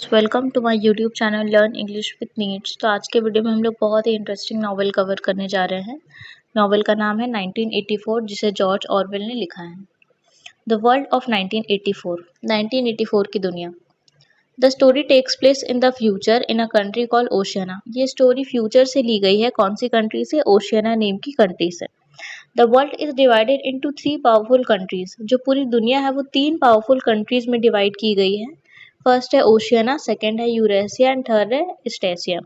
Welcome to my YouTube channel learn English with needs. तो आज के वीडियो में हम लोग बहुत ही इंटरेस्टिंग नॉवल कवर करने जा रहे हैं। नॉवल का नाम है 1984, जिसे जॉर्ज ऑरवेल ने लिखा है। द वर्ल्ड ऑफ 1984, 1984 की दुनिया। The story takes place in the future in a country called Oceania. ये स्टोरी फ्यूचर से ली गई है। कौन सी कंट्री से? ओशियाना नेम की कंट्री से। The world is divided into three powerful countries. जो पूरी दुनिया है वो तीन पावरफुल कंट्रीज में डिवाइड की गई है। फर्स्ट है ओशियाना, सेकंड है यूरेशिया एंड थर्ड है Eastasia.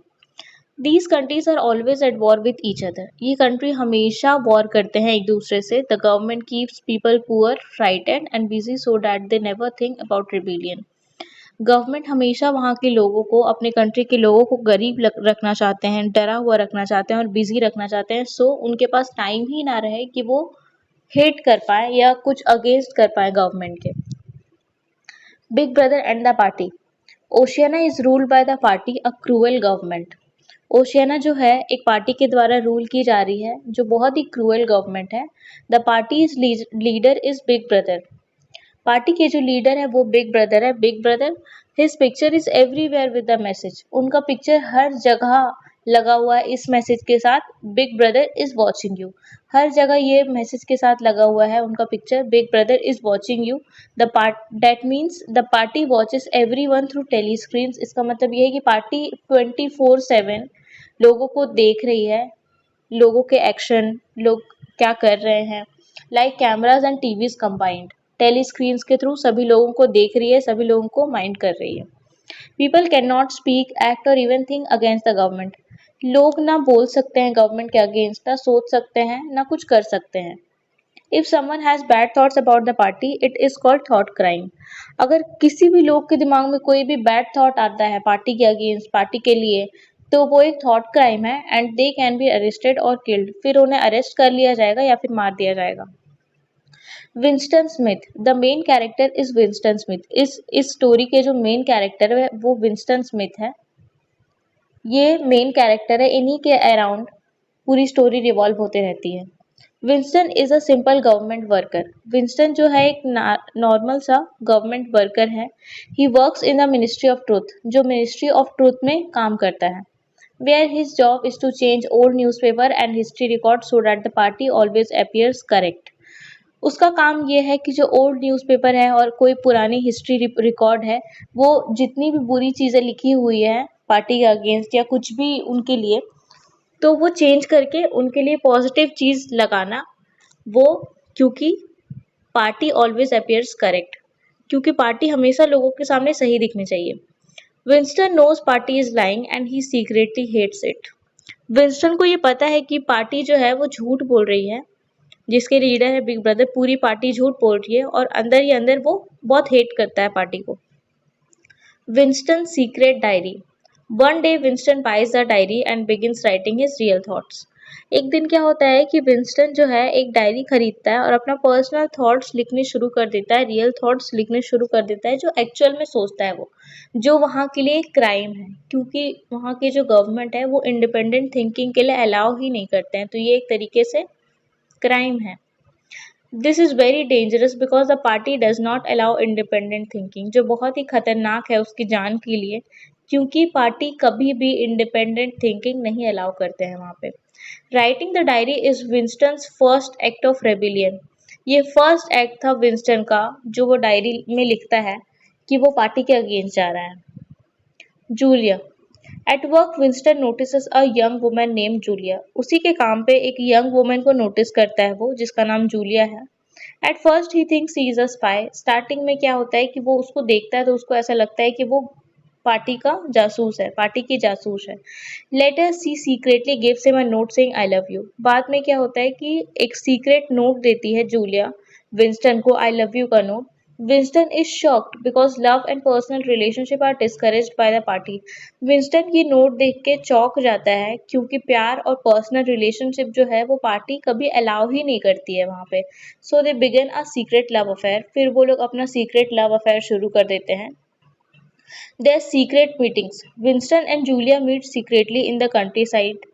These countries are always at war with each other. ये कंट्री हमेशा वॉर करते हैं एक दूसरे से। The government keeps people poor, frightened and busy so that they never think about rebellion. Government हमेशा वहाँ के लोगों को, अपने कंट्री के लोगों को गरीब रखना चाहते हैं, डरा हुआ रखना चाहते हैं और बिजी रखना चाहते हैं। सो उनके पास टाइम ही ना रहे कि वो हेट कर पाए या कुछ अगेंस्ट कर पाए गवर्नमेंट के। Big brother and the party. Oceania is ruled by the party, a cruel government. Oceania जो है एक पार्टी के द्वारा रूल की जा रही है, जो बहुत ही क्रूअल गवर्नमेंट है। The party is leader is big brother. Party के जो लीडर है वो बिग ब्रदर है। Big brother, his picture is everywhere with the message. उनका पिक्चर हर जगह लगा हुआ है इस मैसेज के साथ, big brother is watching you. हर जगह ये मैसेज के साथ लगा हुआ है उनका picture, big brother is watching you. The part that means the party watches everyone through telescreens. इसका मतलब ये है कि पार्टी 24/7 लोगों को देख रही है, लोगों के एक्शन, लोग क्या कर रहे हैं, like cameras and TVs combined. Telescreens के थ्रू सभी लोगों को देख रही है, सभी लोगों को माइंड कर रही है। People can not speak, act और even think against the government. लोग ना बोल सकते हैं गवर्नमेंट के अगेंस्ट, ना सोच सकते हैं, ना कुछ कर सकते हैं। If someone has bad thoughts about the party, it is called thought crime. अगर किसी भी लोग के दिमाग में कोई भी बैड थॉट आता है पार्टी के अगेंस्ट, पार्टी के लिए, तो वो एक थॉट क्राइम है and they can be arrested और किल्ड। फिर उन्हें अरेस्ट कर लिया जाएगा या फिर मार दिया जाएगा। Winston Smith, the main character is Winston Smith. इस स्टोरी के जो मेन कैरेक्टर है वो विंस्टन स्मिथ है। ये मेन कैरेक्टर है, इन्हीं के अराउंड पूरी स्टोरी रिवॉल्व होते रहती है। Winston is a simple government worker. Winston जो है एक नॉर्मल सा गवर्नमेंट वर्कर है। He works in the ministry of truth, जो मिनिस्ट्री ऑफ ट्रूथ में काम करता है। Where his job is to change old newspaper and history record so that the party always appears correct. उसका काम ये है कि जो ओल्ड न्यूज़पेपर है और कोई पुरानी हिस्ट्री रिकॉर्ड है, वो जितनी भी बुरी चीज़ें लिखी हुई है पार्टी के अगेंस्ट या कुछ भी उनके लिए, तो वो चेंज करके उनके लिए पॉजिटिव चीज़ लगाना। वो, क्योंकि पार्टी ऑलवेज अपीयर्स करेक्ट, क्योंकि पार्टी हमेशा लोगों के सामने सही दिखनी चाहिए। Winston knows party is lying and he secretly hates it. Winston को ये पता है कि पार्टी जो है वो झूठ बोल रही है, जिसके लीडर है बिग ब्रदर, पूरी पार्टी झूठ बोल रही है और अंदर ही अंदर वो बहुत हेट करता है पार्टी को। Winston secret diary. One day Winston buys the diary and begins writing his real thoughts. एक दिन क्या होता है कि विंस्टन जो है एक डायरी खरीदता है और अपना पर्सनल थॉट्स लिखने शुरू कर देता है, रियल थॉट्स लिखने शुरू कर देता है, जो एक्चुअल में सोचता है वो, जो वहाँ के लिए क्राइम है, क्योंकि वहाँ की जो गवर्नमेंट है वो इंडिपेंडेंट थिंकिंग के लिए अलाउ ही नहीं करते हैं, तो ये एक तरीके से क्राइम है। This is very dangerous because the party does not allow independent thinking, जो बहुत ही खतरनाक है उसकी जान के लिए, क्योंकि पार्टी कभी भी इंडिपेंडेंट थिंकिंग नहीं अलाउ करते हैं वहाँ पे। Writing the diary is Winston's first act of rebellion. ये फर्स्ट एक्ट था विंस्टन का, जो वो डायरी में लिखता है कि वो पार्टी के अगेंस्ट जा रहा है। Julia. At work Winston notices a young woman name Julia. उसी के काम पे एक यंग वुमन को नोटिस करता है वो, जिसका नाम जूलिया है। At first he thinks he is a spy. Starting में क्या होता है कि वो उसको देखता है तो उसको ऐसा लगता है कि वो पार्टी का जासूस है, पार्टी की जासूस है। Later she secretly gives him a note saying I love you. बाद में क्या होता है कि एक सीक्रेट नोट देती है जूलिया विंस्टन को, आई लव यू का note. Winston is shocked because love and personal relationship are discouraged by the party. Winston ये नोट देख के चौंक जाता है, क्योंकि प्यार और पर्सनल रिलेशनशिप जो है वो पार्टी कभी अलाउ ही नहीं करती है वहाँ पे। So they begin a secret love affair. फिर वो लोग अपना सीक्रेट लव अफेयर शुरू कर देते हैं। Their secret meetings. Winston and Julia meet secretly in the countryside.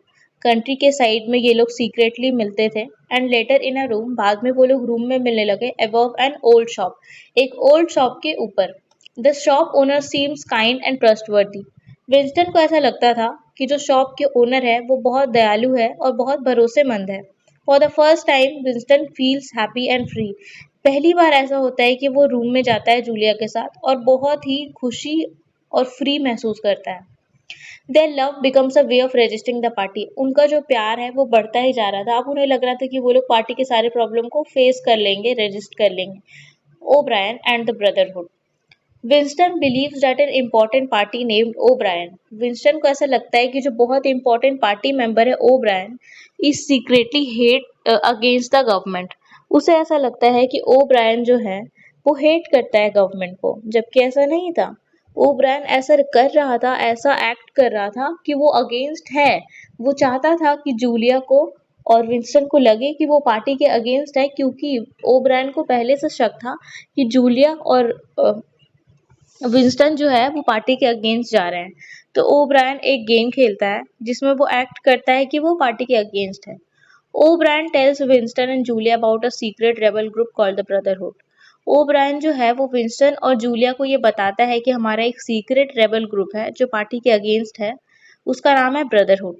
Country के साइड में ये लोग सीक्रेटली मिलते थे। And later in a room, बाद में वो लोग रूम में मिलने लगे, अबव एन ओल्ड शॉप, एक ओल्ड शॉप के ऊपर। The shop owner seems kind and trustworthy. Winston को ऐसा लगता था कि जो शॉप के ओनर है वो बहुत दयालु है और बहुत भरोसेमंद है। For the first time Winston feels happy and free. पहली बार ऐसा होता है कि वो रूम में जाता है जूलिया के साथ और बहुत ही खुशी और फ्री महसूस करता है। Their love becomes a way of resisting the party. उनका जो प्यार है वो बढ़ता ही जा रहा था। अब उन्हें लग रहा था कि वो लोग पार्टी के सारे प्रॉब्लम को फेस कर लेंगे, रजिस्ट कर लेंगे। O'Brien and the brotherhood. Winston believes that an important party named O'Brien. Winston को ऐसा लगता है कि जो बहुत इंपॉर्टेंट पार्टी मेंबर है O'Brien is secretly hate against the government. उसे ऐसा लगता है कि ओब्रायन जो है वो हेट करता है गवर्नमेंट को, जबकि ऐसा नहीं था। ओब्रायन ऐसा कर रहा था, ऐसा एक्ट कर रहा था कि वो अगेंस्ट है। वो चाहता था कि जूलिया को और विंस्टन को लगे कि वो पार्टी के अगेंस्ट है, क्योंकि ओब्रायन को पहले से शक था कि जूलिया और विंस्टन जो है वो पार्टी के अगेंस्ट जा रहे हैं। तो ओब्रायन एक गेम खेलता है जिसमें वो एक्ट करता है कि वो पार्टी के अगेंस्ट है। O'Brien tells Winston and Julia about a secret rebel group called the Brotherhood. O'Brien जो है वो विंस्टन और जूलिया को ये बताता है कि हमारा एक सीक्रेट रेबल ग्रुप है जो पार्टी के अगेंस्ट है, उसका नाम है Brotherhood.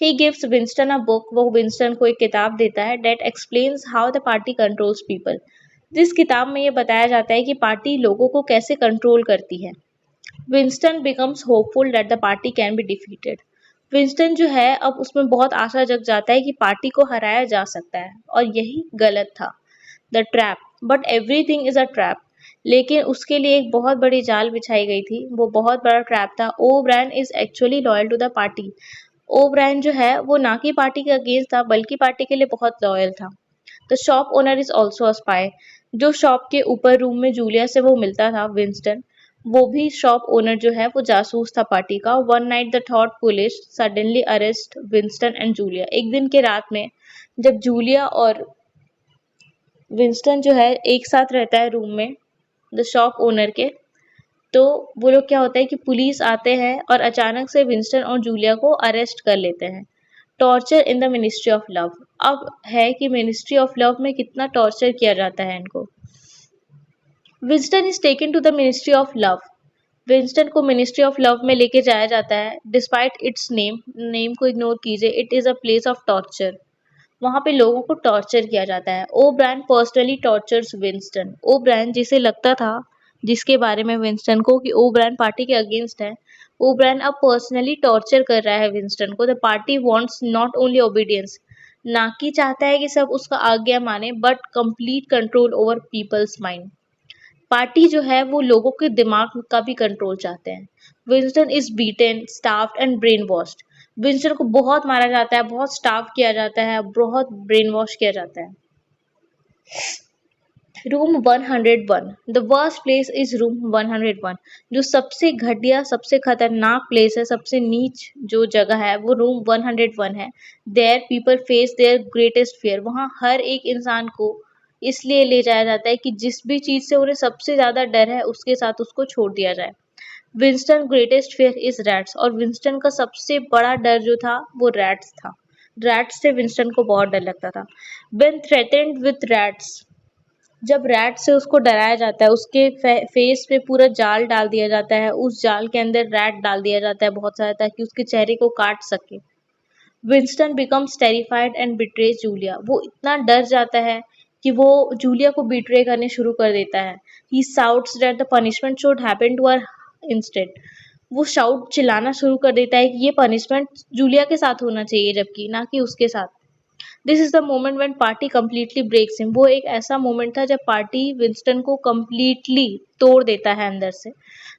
He gives Winston a book. वो विंस्टन को एक किताब देता है that explains how the party controls people. जिस किताब में ये बताया जाता है कि पार्टी लोगों को कैसे कंट्रोल करती है। Winston becomes hopeful that the party can be defeated. Winston जो है अब उसमें बहुत आशा जग जाता है कि पार्टी को हराया जा सकता है, और यही गलत था। The trap. But everything is a trap. लेकिन उसके लिए एक बहुत बड़ी जाल बिछाई गई थी। वो बहुत बड़ा ट्रैप था। O'Brien is actually loyal to the party. O'Brien जो है वो ना कि पार्टी के अगेंस्ट था, बल्कि पार्टी के लिए बहुत लॉयल था। The shop owner is also a spy. जो शॉप के ऊपर रूम में जूलिया से वो मिलता था विंस्टन, वो भी शॉप ओनर जो है वो जासूस था पार्टी का। One night the thought police suddenly arrest Winston and Julia. एक दिन के रात में जब जूलिया और विंस्टन जो है एक साथ रहता है रूम में द शॉप ओनर के, तो वो लोग क्या होता है कि पुलिस आते हैं और अचानक से विंस्टन और जूलिया को अरेस्ट कर लेते हैं। Torture in the ministry of love. अब है कि मिनिस्ट्री ऑफ लव में कितना टॉर्चर किया जाता है इनको। Winston is taken to the ministry of love. Winston को मिनिस्ट्री ऑफ लव में लेके जाया जाता है। डिस्पाइट इट्स नेम को इग्नोर कीजिए, it is a place of torture. वहां पे लोगों को टॉर्चर किया जाता है। O'Brien personally tortures Winston. O'Brien जिसे लगता था, जिसके बारे में विंस्टन को कि ओब्रायन पार्टी के अगेंस्ट है, ओब्रायन अब पर्सनली टॉर्चर कर रहा है विंस्टन को। The party wants not only obedience, ना कि चाहता है कि सब उसका आज्ञा माने, but complete control over people's mind. Party जो है वो लोगों के दिमाग का भी कंट्रोल चाहते हैं। Winston is beaten, staffed and brain washed. Winston को बहुत मारा जाता है, बहुत स्टाफ किया जाता है, बहुत ब्रेन वॉश किया जाता है। Room 101। The worst place is room 101। जो सबसे घटिया, सबसे खतरनाक प्लेस है, सबसे नीच जो जगह है वो रूम 101 है। There people face their greatest fear. वहाँ हर एक इंसान को इसलिए ले जाया जाता है कि जिस भी चीज से उन्हें सबसे ज्यादा डर है उसके साथ उसको छोड़ दिया जाए। Winston greatest fear is rats. और विंस्टन का सबसे बड़ा डर जो था वो रैट्स था। रैट्स से विंस्टन को बहुत डर लगता था। व्हेन थ्रेटेन्ड विथ रैट्स, जब रैट से उसको डराया जाता है, उसके फेस पे पूरा जाल डाल दिया जाता है, उस जाल के अंदर रैट डाल दिया जाता है बहुत सारा, ताकि उसके चेहरे को काट सके। Winston becomes terrified and betrays Julia. वो इतना डर जाता है कि वो जूलिया को बिट्रे करने शुरू कर देता है। He shouts that the punishment should happen to her instead. वो शाउट चिल्लाना शुरू कर देता है कि ये पनिशमेंट जूलिया के साथ होना चाहिए, जबकि ना कि उसके साथ। This is the moment when party completely breaks him. वो एक ऐसा मोमेंट था जब पार्टी विंस्टन को कंप्लीटली तोड़ देता है अंदर से।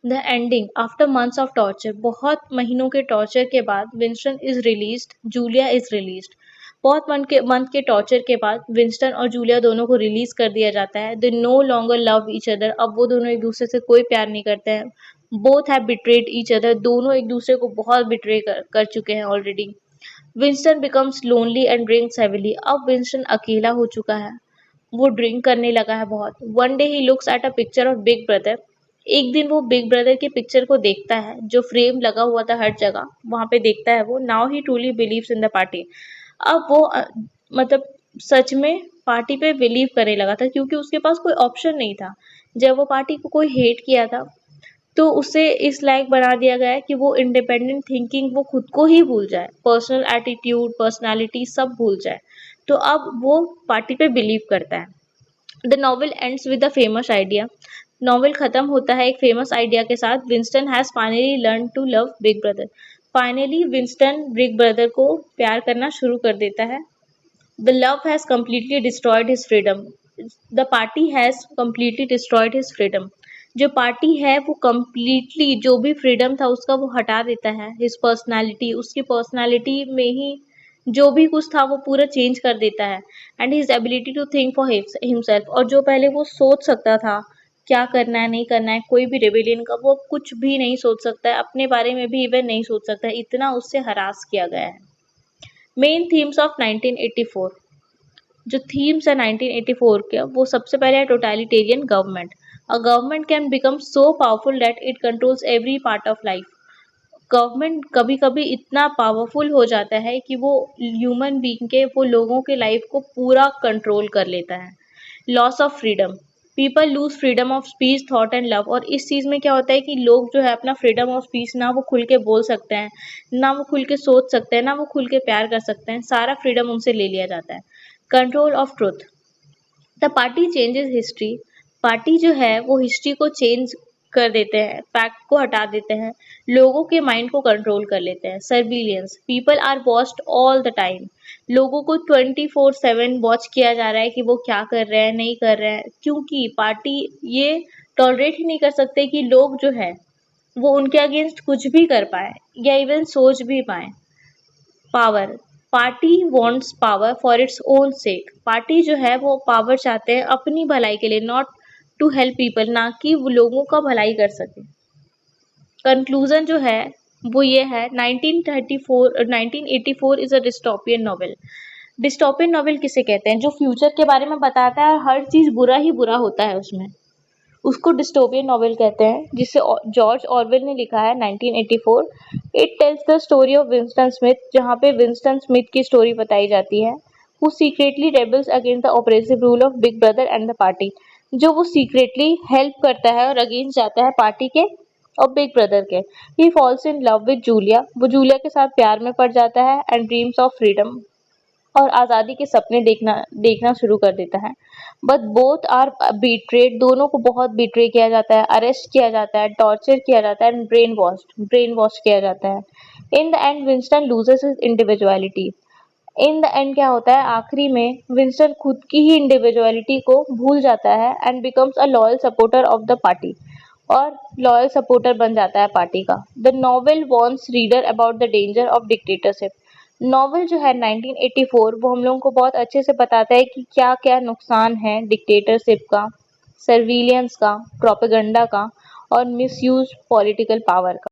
The ending. After months of torture, बहुत महीनों के टॉर्चर के बाद Winston is released, Julia is released. बहुत मंथ के टॉर्चर के बाद विंस्टन और जूलिया दोनों को रिलीज कर दिया जाता है। They know longer love each other. अब वो दोनों एक दूसरे से कोई प्यार नहीं करते हैं। Both have betrayed each other. दोनों एक दूसरे को बहुत बिट्रे कर चुके हैं already. Winston becomes lonely and drinks heavily. अब विंस्टन अकेला हो चुका है, वो ड्रिंक करने लगा है बहुत। One day he looks at a picture of big brother. एक दिन वो बिग ब्रदर की पिक्चर को देखता है जो फ्रेम लगा हुआ था हर जगह, वहां पे देखता है वो। Now he truly believes in the party. अब वो मतलब सच में पार्टी पे बिलीव करने लगा था, क्योंकि उसके पास कोई ऑप्शन नहीं था। जब वो पार्टी को कोई हेट किया था, तो उसे इस लायक बना दिया गया है कि वो इंडिपेंडेंट थिंकिंग, वो खुद को ही भूल जाए, पर्सनल एटीट्यूड, पर्सनालिटी सब भूल जाए। तो अब वो पार्टी पे बिलीव करता है। The novel ends with a famous idea. Novel खत्म होता है एक फेमस आइडिया के साथ। Winston has finally learn to love Big Brother. Finally Winston Big Brother को प्यार करना शुरू कर देता है। The love has completely destroyed his freedom. The party has completely destroyed his freedom. जो पार्टी है वो completely जो भी freedom था उसका वो हटा देता है। His personality, उसकी personality में ही जो भी कुछ था वो पूरा चेंज कर देता है। And his ability to think for himself, और जो पहले वो सोच सकता था क्या करना है नहीं करना है, कोई भी रेबेलियन का, वो कुछ भी नहीं सोच सकता है, अपने बारे में भी इवन नहीं सोच सकता है, इतना उससे हरास किया गया है। Main themes of 1984। जो थीम्स है 1984 के, वो सबसे पहले है totalitarian government. A government can become so powerful that it controls every part of life. Government कभी कभी इतना पावरफुल हो जाता है कि वो ह्यूमन बीइंग के, वो लोगों के लाइफ को पूरा कंट्रोल कर लेता है। Loss of freedom. People lose freedom of speech, thought and love. और इस चीज में क्या होता है कि लोग जो है अपना फ्रीडम ऑफ स्पीच ना वो खुल के बोल सकते हैं, ना वो खुल के सोच सकते हैं, ना वो खुल के प्यार कर सकते हैं, सारा फ्रीडम उनसे ले लिया जाता है। Control of truth. The party changes history. Party जो है वो हिस्ट्री को चेंज कर देते हैं, फैक्ट को हटा देते हैं, लोगों के माइंड को कंट्रोल कर लेते हैं। Surveillance. People are watched all the time. लोगों को 24/7 वॉच किया जा रहा है कि वो क्या कर रहे हैं नहीं कर रहे हैं, क्योंकि पार्टी ये टॉलरेट ही नहीं कर सकते कि लोग जो है वो उनके अगेंस्ट कुछ भी कर पाए या इवन सोच भी पाए। Power. Party wants power for its own sec. Party जो है वो पावर चाहते हैं अपनी भलाई के लिए, नॉट टू हेल्प पीपल, ना कि वो लोगों का भलाई कर सके। कंक्लूजन जो है वो ये है, 1984 is a dystopian novel. Dystopian novel किसे कहते हैं? जो फ्यूचर के बारे में बताता है, हर चीज बुरा ही बुरा होता है उसमें, उसको डिस्टोपियन नॉवेल कहते हैं, जिसे जॉर्ज ऑरवेल ने लिखा है 1984। It tells the story of Winston Smith, जहाँ पे विंस्टन स्मिथ की स्टोरी बताई जाती है, who secretly rebels against the oppressive rule of big brother and the party. जो वो सीक्रेटली हेल्प करता है और अगेंस्ट जाता है पार्टी के और बिग ब्रदर के। He falls in love with Julia, वो जूलिया के साथ प्यार में पड़ जाता है, एंड ड्रीम्स ऑफ फ्रीडम, और आज़ादी के सपने देखना देखना शुरू कर देता है। बट बोथ आर बीट्रेड, दोनों को बहुत बीट्रे किया जाता है, अरेस्ट किया जाता है, टॉर्चर किया जाता है, एंड ब्रेन वॉश किया जाता है। In the end Winston loses his individuality. In the end क्या होता है, आखिरी में विंस्टन खुद की ही इंडिविजुअलिटी को भूल जाता है and becomes a loyal supporter of the party, और लॉयल सपोर्टर बन जाता है पार्टी का। The novel warns reader about the danger of dictatorship. Novel जो है 1984 वो हम लोगों को बहुत अच्छे से बताता है कि क्या क्या नुकसान है डिक्टेटरशिप का, सर्विलियंस का, प्रोपेगेंडा का, और मिसयूज पॉलिटिकल पावर का।